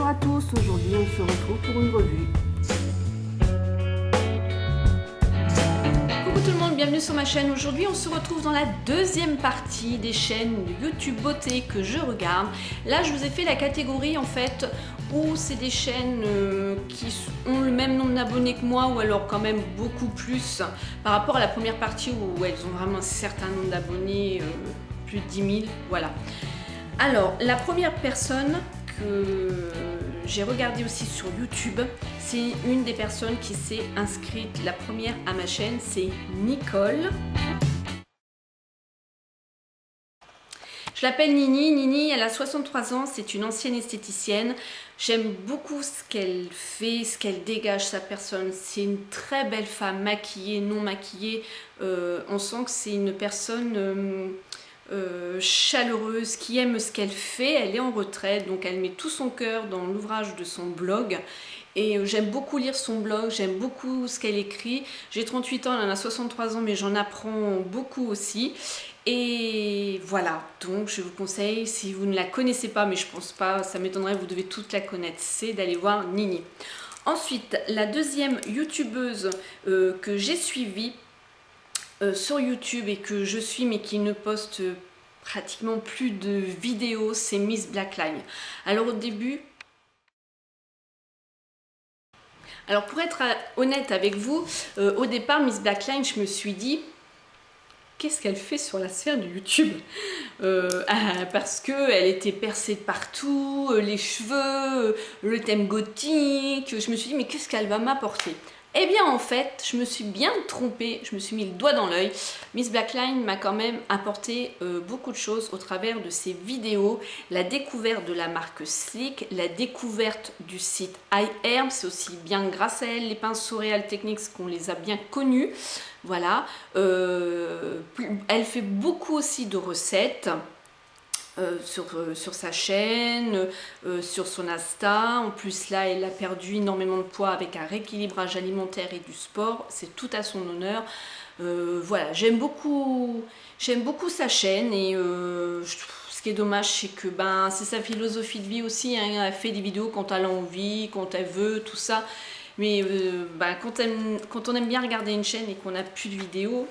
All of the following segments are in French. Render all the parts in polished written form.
à tous, aujourd'hui on se retrouve pour une revue. Coucou tout le monde, bienvenue sur ma chaîne. Aujourd'hui on se retrouve dans la deuxième partie des chaînes YouTube beauté que je regarde. Là je vous ai fait la catégorie en fait où c'est des chaînes qui ont le même nombre d'abonnés que moi ou alors quand même beaucoup plus par rapport à la première partie où elles ont vraiment un certain nombre d'abonnés, plus de 10 000, voilà. Alors la première personne que j'ai regardé aussi sur YouTube, c'est une des personnes qui s'est inscrite la première à ma chaîne, c'est Nicole. Je l'appelle Nini. Nini, elle a 63 ans, c'est une ancienne esthéticienne. J'aime beaucoup ce qu'elle fait, ce qu'elle dégage, sa personne. C'est une très belle femme, maquillée, non maquillée. On sent que c'est une personne chaleureuse, qui aime ce qu'elle fait. Elle est en retraite, donc elle met tout son cœur dans l'ouvrage de son blog. Et j'aime beaucoup lire son blog, j'aime beaucoup ce qu'elle écrit. J'ai 38 ans, elle en a 63 ans, mais j'en apprends beaucoup aussi. Et voilà, donc je vous conseille, si vous ne la connaissez pas, mais je pense pas, ça m'étonnerait, vous devez toutes la connaître, c'est d'aller voir Nini. Ensuite, la deuxième youtubeuse que j'ai suivie sur YouTube et que je suis mais qui ne poste pratiquement plus de vidéos, c'est Miss Blackline. Alors au début, alors pour être honnête avec vous, au départ Miss Blackline, je me suis dit qu'est-ce qu'elle fait sur la sphère de YouTube, parce qu'elle était percée de partout, les cheveux, le thème gothique. Je me suis dit mais qu'est-ce qu'elle va m'apporter? Eh bien en fait, je me suis bien trompée, je me suis mis le doigt dans l'œil. Miss Blackline m'a quand même apporté beaucoup de choses au travers de ses vidéos, la découverte de la marque Sleek, la découverte du site iHerb, c'est aussi bien grâce à elle, les pinceaux Real Techniques, qu'on les a bien connus. Voilà, elle fait beaucoup aussi de recettes. Sur sa chaîne, sur son Insta. En plus là, elle a perdu énormément de poids avec un rééquilibrage alimentaire et du sport. C'est tout à son honneur. Voilà, j'aime beaucoup sa chaîne et ce qui est dommage, c'est que c'est sa philosophie de vie aussi. Hein. Elle fait des vidéos quand elle a envie, quand elle veut, tout ça. Mais quand on aime bien regarder une chaîne et qu'on n'a plus de vidéos,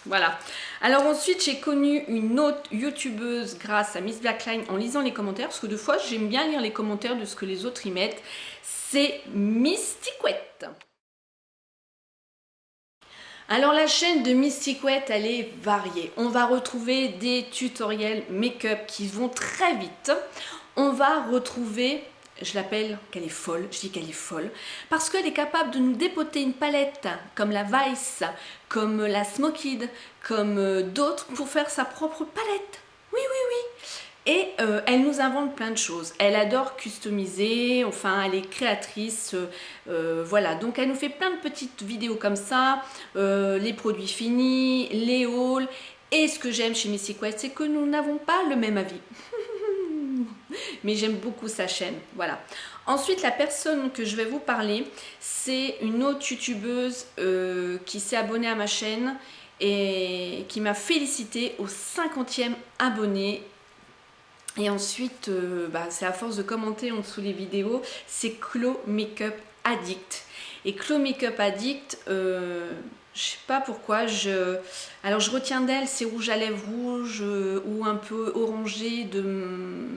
voilà. Alors ensuite, j'ai connu une autre youtubeuse grâce à Miss Blackline en lisant les commentaires, parce que deux fois, j'aime bien lire les commentaires de ce que les autres y mettent. C'est Mysticouette. Alors la chaîne de Mysticouette, elle est variée. On va retrouver des tutoriels make-up qui vont très vite. On va retrouver... Je l'appelle qu'elle est folle, je dis qu'elle est folle, parce qu'elle est capable de nous dépoter une palette comme la Vice, comme la Smoked, comme d'autres pour faire sa propre palette. Oui, oui, oui. Et elle nous invente plein de choses. Elle adore customiser, enfin elle est créatrice, voilà. Donc elle nous fait plein de petites vidéos comme ça, les produits finis, les hauls. Et ce que j'aime chez Mysticouette, c'est que nous n'avons pas le même avis. Mais j'aime beaucoup sa chaîne, voilà. Ensuite, la personne que je vais vous parler, c'est une autre youtubeuse qui s'est abonnée à ma chaîne et qui m'a félicité au 50e abonné. Et ensuite, c'est à force de commenter en dessous les vidéos, c'est Chlo Makeup Addict. Et Chlo Makeup Addict, je sais pas pourquoi, alors je retiens d'elle ses rouges à lèvres rouges ou un peu orangé,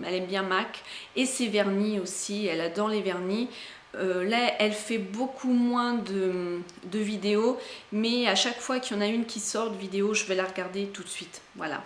elle aime bien MAC, et ses vernis aussi, elle adore les vernis. Là elle fait beaucoup moins de vidéos, mais à chaque fois qu'il y en a une qui sort de vidéo, je vais la regarder tout de suite, voilà.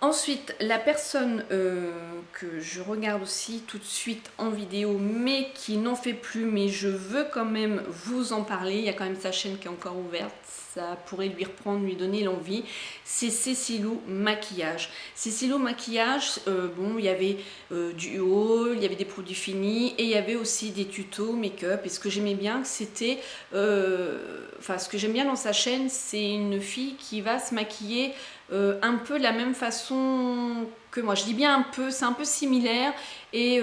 Ensuite, la personne que je regarde aussi tout de suite en vidéo, mais qui n'en fait plus, mais je veux quand même vous en parler, il y a quand même sa chaîne qui est encore ouverte, ça pourrait lui reprendre, lui donner l'envie, c'est Cécilou Maquillage. Cécilou Maquillage, bon, il y avait du haul, il y avait des produits finis, et il y avait aussi des tutos make-up, et ce que j'aimais bien, c'était, ce que j'aime bien dans sa chaîne, c'est une fille qui va se maquiller un peu de la même façon que moi. Je dis bien un peu, c'est un peu similaire et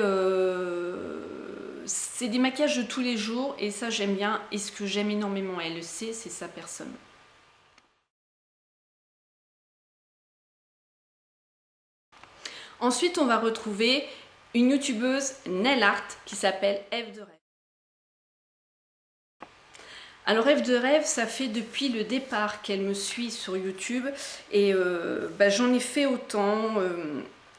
c'est des maquillages de tous les jours et ça j'aime bien. Et ce que j'aime énormément, elle le sait, c'est sa personne. Ensuite, on va retrouver une youtubeuse nail art qui s'appelle Eve de Rêve. Alors Rêve de Rêve, ça fait depuis le départ qu'elle me suit sur YouTube et j'en ai fait autant.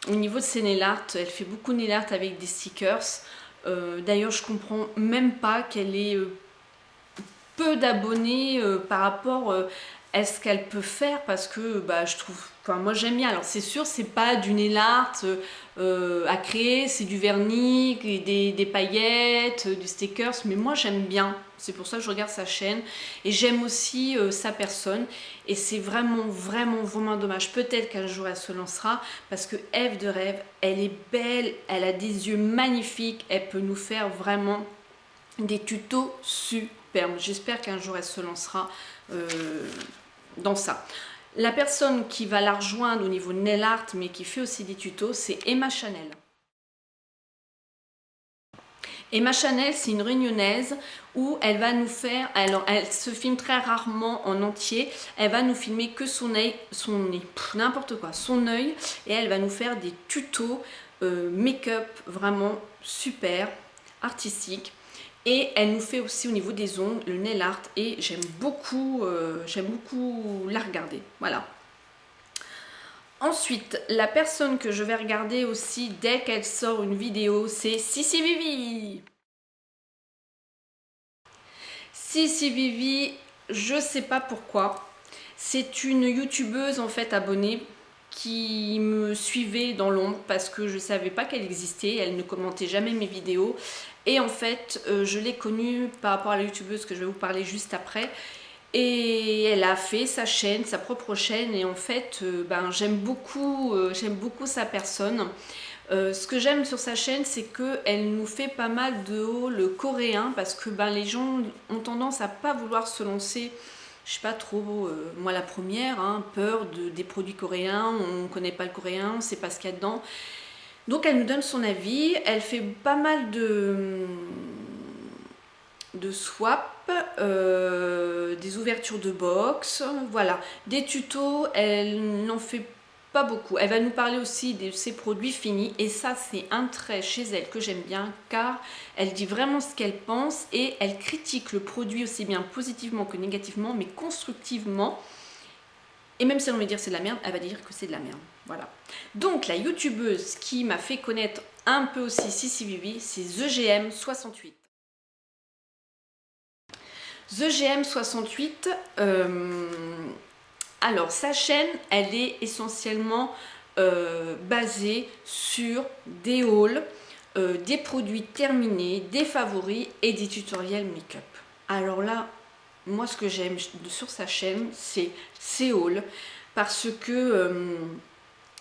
Au niveau de ses nail art, elle fait beaucoup de nail art avec des stickers. D'ailleurs, je comprends même pas qu'elle ait peu d'abonnés par rapport à ce qu'elle peut faire, parce que je trouve, enfin moi j'aime bien. Alors c'est sûr, c'est pas du nail art à créer, c'est du vernis, des paillettes, du stickers, mais moi j'aime bien. C'est pour ça que je regarde sa chaîne et j'aime aussi sa personne, et c'est vraiment dommage. Peut-être qu'un jour elle se lancera, parce que Eve de Rêve, elle est belle, elle a des yeux magnifiques, elle peut nous faire vraiment des tutos superbes. J'espère qu'un jour elle se lancera dans ça. La personne qui va la rejoindre au niveau nail art, mais qui fait aussi des tutos, c'est Emma Chanel. Emma Chanel, c'est une réunionnaise où elle va nous faire, alors elle se filme très rarement en entier, elle va nous filmer que son nez, n'importe quoi, son œil, et elle va nous faire des tutos make-up vraiment super, artistiques. Et elle nous fait aussi au niveau des ongles, le nail art, et j'aime beaucoup la regarder, voilà. Ensuite, la personne que je vais regarder aussi dès qu'elle sort une vidéo, c'est Sissi Vivi. Sissi Vivi, je sais pas pourquoi, c'est une youtubeuse en fait abonnée qui me suivait dans l'ombre parce que je savais pas qu'elle existait, elle ne commentait jamais mes vidéos, et en fait je l'ai connue par rapport à la youtubeuse que je vais vous parler juste après. Et elle a fait sa chaîne, sa propre chaîne, et en fait j'aime beaucoup sa personne. Ce que j'aime sur sa chaîne, c'est qu'elle nous fait pas mal de hauls coréens, parce que les gens ont tendance à pas vouloir se lancer, je sais pas trop, moi la première, peur des produits coréens, on connaît pas le coréen, on sait pas ce qu'il y a dedans. Donc elle nous donne son avis, elle fait pas mal de swap, des ouvertures de box, voilà, des tutos, elle n'en fait pas beaucoup. Elle va nous parler aussi de ses produits finis, et ça c'est un trait chez elle que j'aime bien, car elle dit vraiment ce qu'elle pense et elle critique le produit aussi bien positivement que négativement, mais constructivement. Et même si elle veut dire c'est de la merde, elle va dire que c'est de la merde. Voilà. Donc la youtubeuse qui m'a fait connaître un peu aussi Sissi Vivi, c'est TheGM68. TheGM68, alors sa chaîne, elle est essentiellement basée sur des hauls, des produits terminés, des favoris et des tutoriels make-up. Alors là, moi ce que j'aime sur sa chaîne, c'est ces hauls, parce que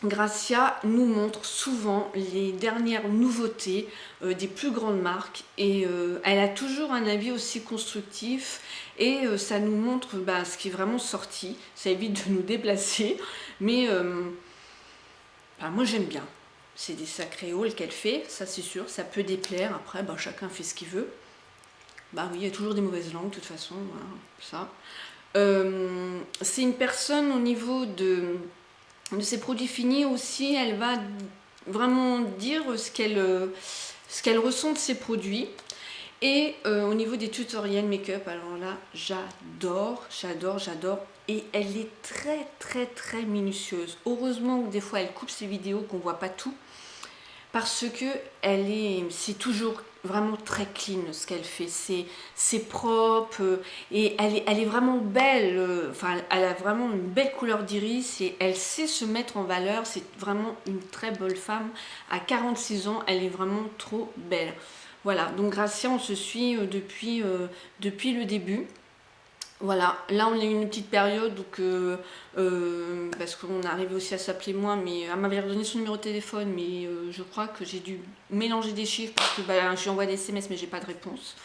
Gracia nous montre souvent les dernières nouveautés des plus grandes marques, et elle a toujours un avis aussi constructif, et ça nous montre ce qui est vraiment sorti. Ça évite de nous déplacer, mais moi j'aime bien. C'est des sacrés hauls qu'elle fait, ça c'est sûr. Ça peut déplaire, après chacun fait ce qu'il veut. Oui, il y a toujours des mauvaises langues de toute façon, voilà, ça. C'est une personne au niveau de ses produits finis aussi, elle va vraiment dire ce qu'elle ressent de ses produits. Et au niveau des tutoriels make-up, alors là j'adore, et elle est très minutieuse. Heureusement que des fois elle coupe ses vidéos, qu'on voit pas tout, parce que c'est toujours vraiment très clean ce qu'elle fait, c'est propre, et elle est vraiment belle, elle a vraiment une belle couleur d'iris, et elle sait se mettre en valeur. C'est vraiment une très belle femme, à 46 ans, elle est vraiment trop belle. Voilà, donc Gracia, on se suit depuis le début. Voilà, là on a eu une petite période où parce qu'on arrivait aussi à s'appeler moins, mais elle m'avait redonné son numéro de téléphone, mais je crois que j'ai dû mélanger des chiffres, parce que je lui envoie des SMS mais j'ai pas de réponse.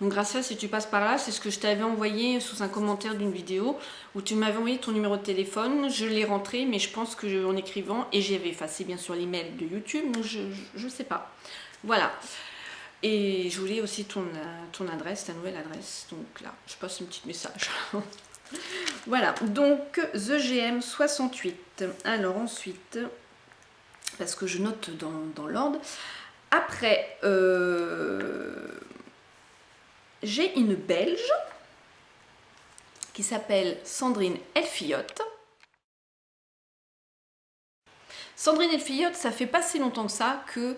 Donc Gracia, si tu passes par là, c'est ce que je t'avais envoyé sous un commentaire d'une vidéo où tu m'avais envoyé ton numéro de téléphone. Je l'ai rentré, mais je pense que en écrivant, et j'avais effacé bien sûr l'email de YouTube, donc je sais pas. Voilà. Et je voulais aussi ton adresse, ta nouvelle adresse. Donc là, je passe un petit message. Voilà, donc TheGM68. Alors ensuite, parce que je note dans l'ordre. Après, j'ai une Belge qui s'appelle Sandrine Elfillotte. Sandrine Elfillotte, ça fait pas si longtemps que ça que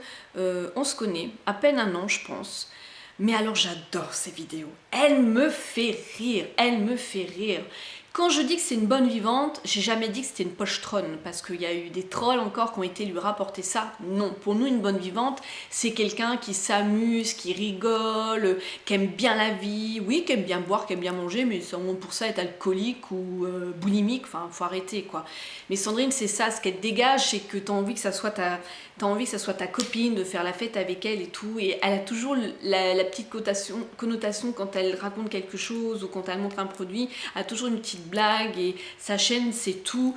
on se connaît, à peine un an je pense. Mais alors j'adore ces vidéos, elle me fait rire, elle me fait rire. Quand je dis que c'est une bonne vivante, j'ai jamais dit que c'était une pochetronne, parce qu'il y a eu des trolls encore qui ont été lui rapporter ça. Non, pour nous une bonne vivante, c'est quelqu'un qui s'amuse, qui rigole, qui aime bien la vie, oui, qui aime bien boire, qui aime bien manger, mais pour ça être alcoolique ou boulimique, enfin faut arrêter quoi. Mais Sandrine, c'est ça, ce qu'elle dégage, c'est que tu as envie que ça soit ta copine, de faire la fête avec elle et tout, et elle a toujours la petite connotation quand elle raconte quelque chose ou quand elle montre un produit, elle a toujours une petite blague, et sa chaîne c'est tout,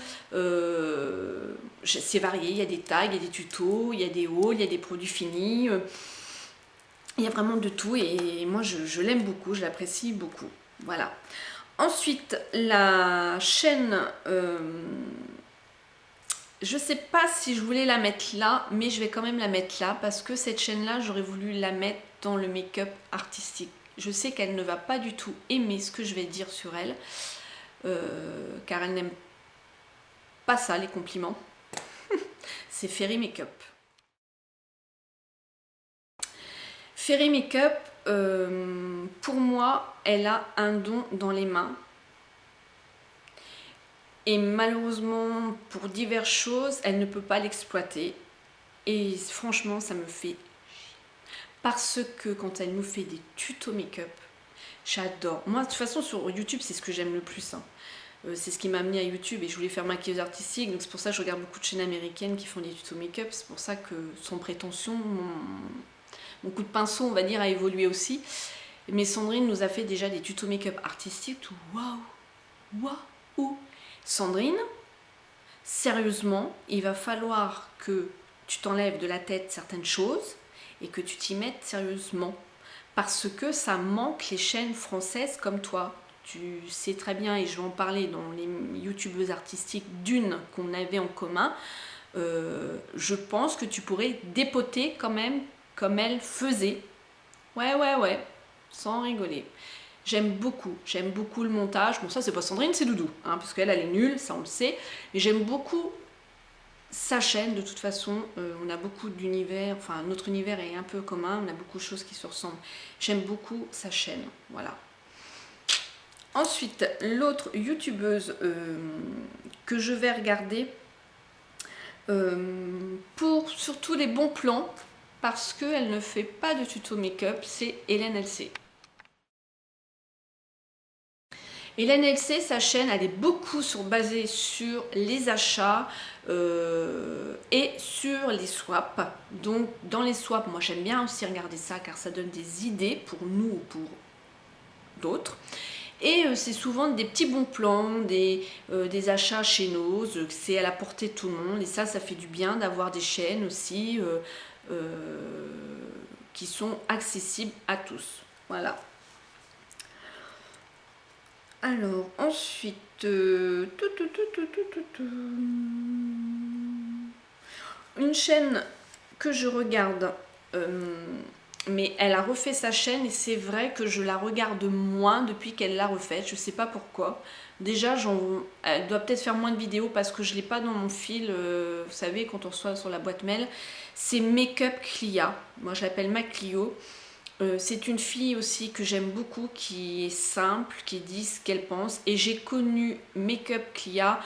c'est varié, il y a des tags, il y a des tutos, il y a des hauls, il y a des produits finis, il y a vraiment de tout, et moi je l'aime beaucoup, je l'apprécie beaucoup, voilà. Ensuite, la chaîne, je sais pas si je voulais la mettre là, mais je vais quand même la mettre là, parce que cette chaîne-là, j'aurais voulu la mettre dans le make-up artistique. Je sais qu'elle ne va pas du tout aimer ce que je vais dire sur elle, car elle n'aime pas ça, les compliments. C'est Fairy Makeup. Fairy Makeup, pour moi, elle a un don dans les mains. Et malheureusement, pour diverses choses, elle ne peut pas l'exploiter. Et franchement, ça me fait... Parce que quand elle nous fait des tutos make-up, j'adore. Moi, de toute façon, sur YouTube, c'est ce que j'aime le plus. Hein. C'est ce qui m'a amené à YouTube, et je voulais faire maquilleuse artistique. Donc c'est pour ça que je regarde beaucoup de chaînes américaines qui font des tutos make-up. C'est pour ça que, sans prétention, mon coup de pinceau, on va dire, a évolué aussi. Mais Sandrine nous a fait déjà des tutos make-up artistiques. Waouh, waouh. Sandrine, sérieusement, il va falloir que tu t'enlèves de la tête certaines choses et que tu t'y mettes sérieusement, parce que ça manque les chaînes françaises comme toi. Tu sais très bien, et je vais en parler dans les youtubeuses artistiques d'une qu'on avait en commun, je pense que tu pourrais dépoter quand même comme elle faisait. Ouais, sans rigoler. J'aime beaucoup le montage. Bon, ça c'est pas Sandrine, c'est Doudou, hein, parce qu'elle est nulle, ça on le sait. Mais j'aime beaucoup sa chaîne, de toute façon. On a beaucoup d'univers, enfin notre univers est un peu commun, on a beaucoup de choses qui se ressemblent. J'aime beaucoup sa chaîne, voilà. Ensuite, l'autre youtubeuse que je vais regarder pour surtout les bons plans, parce qu'elle ne fait pas de tuto make-up, c'est Hélène LC. Hélène LC, sa chaîne, elle est beaucoup basée sur les achats et sur les swaps. Donc dans les swaps, moi j'aime bien aussi regarder ça, car ça donne des idées pour nous ou pour d'autres. Et c'est souvent des petits bons plans, des achats chez Nose, c'est à la portée de tout le monde. Et ça fait du bien d'avoir des chaînes aussi qui sont accessibles à tous. Voilà. Alors, ensuite, une chaîne que je regarde, mais elle a refait sa chaîne, et c'est vrai que je la regarde moins depuis qu'elle l'a refaite, je sais pas pourquoi. Déjà, elle doit peut-être faire moins de vidéos parce que je l'ai pas dans mon fil, vous savez, quand on reçoit sur la boîte mail. C'est Makeup Clia, moi je l'appelle ma Clio. C'est une fille aussi que j'aime beaucoup, qui est simple, qui dit ce qu'elle pense. Et j'ai connu Makeup Clia,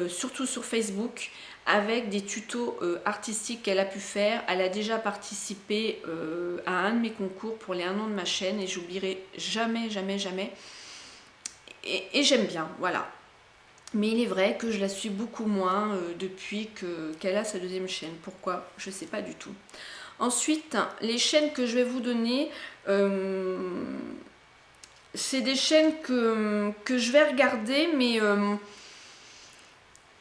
surtout sur Facebook, avec des tutos artistiques qu'elle a pu faire. Elle a déjà participé à un de mes concours pour les 1 an de ma chaîne, et j'oublierai jamais. Et j'aime bien, voilà. Mais il est vrai que je la suis beaucoup moins depuis qu'elle a sa deuxième chaîne. Pourquoi? Je ne sais pas du tout. Ensuite, les chaînes que je vais vous donner, c'est des chaînes que je vais regarder, mais...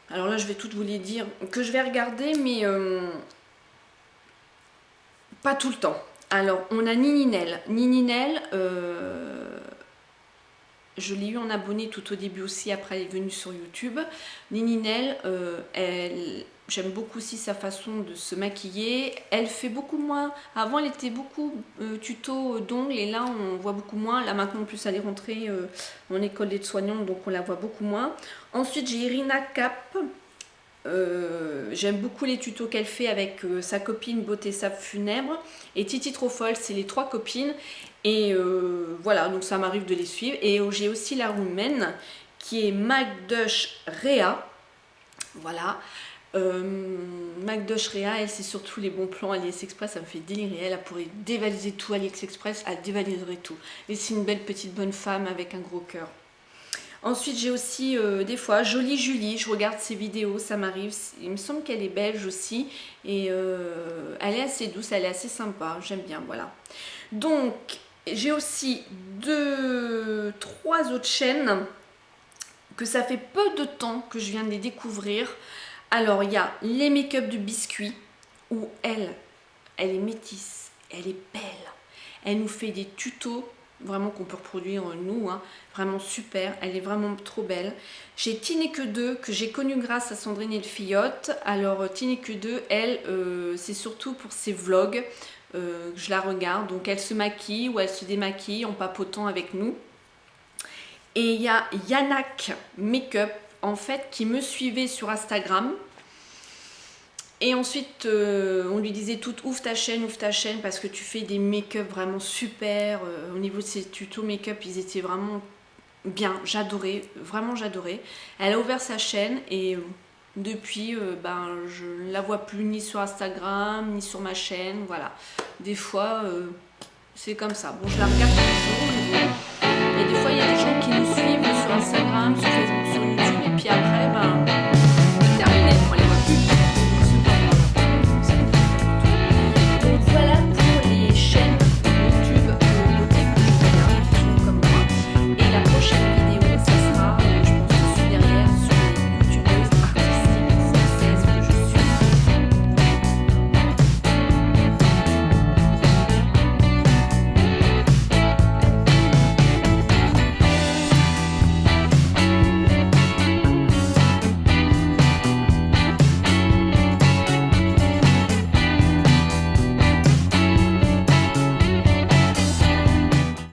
alors là, je vais toutes vous les dire. Que je vais regarder, mais pas tout le temps. Alors, on a Nininel. Nininel, Je l'ai eu en abonné tout au début aussi, après elle est venue sur YouTube. Nininelle, j'aime beaucoup aussi sa façon de se maquiller. Elle fait beaucoup moins. Avant, elle était beaucoup tuto d'ongles et là, on voit beaucoup moins. Là, maintenant, en plus, elle est rentrée en école d'aide-soignante, donc on la voit beaucoup moins. Ensuite, j'ai Irina Cap. J'aime beaucoup les tutos qu'elle fait avec sa copine Beauté Sable Funèbre et Titi Trop Folle, c'est les 3 copines. Et voilà, donc ça m'arrive de les suivre. Et j'ai aussi la roumaine qui est Magdush Rea. Voilà. Magdush Rea, elle c'est surtout les bons plans AliExpress, ça me fait délirer. Elle pourrait dévaliser tout AliExpress, elle dévaliserait tout. Et c'est une belle petite bonne femme avec un gros cœur. Ensuite, j'ai aussi des fois Jolie Julie, je regarde ses vidéos, ça m'arrive. Il me semble qu'elle est belge aussi. Et elle est assez douce, elle est assez sympa, j'aime bien, voilà. Donc, j'ai aussi 3 autres chaînes que ça fait peu de temps que je viens de les découvrir. Alors, il y a les make-up de biscuits, où elle est métisse, elle est belle. Elle nous fait des tutos vraiment qu'on peut reproduire nous, hein, vraiment super, elle est vraiment trop belle. J'ai Tineke 2 que j'ai connue grâce à Sandrine et le Fillotte. Alors Tineke 2, elle, c'est surtout pour ses vlogs, je la regarde, donc elle se maquille ou elle se démaquille en papotant avec nous. Et il y a Yanak Makeup, en fait, qui me suivait sur Instagram. Et ensuite, on lui disait toute ouvre ta chaîne parce que tu fais des make-up vraiment super. Au niveau de ses tutos make-up, ils étaient vraiment bien. J'adorais, vraiment j'adorais. Elle a ouvert sa chaîne et depuis, je ne la vois plus ni sur Instagram, ni sur ma chaîne. Voilà. Des fois, c'est comme ça. Bon, je la regarde tous les jours, mais bon. Et des fois, il y a des gens qui nous suivent sur Instagram, sur Facebook, sur YouTube. Et puis après,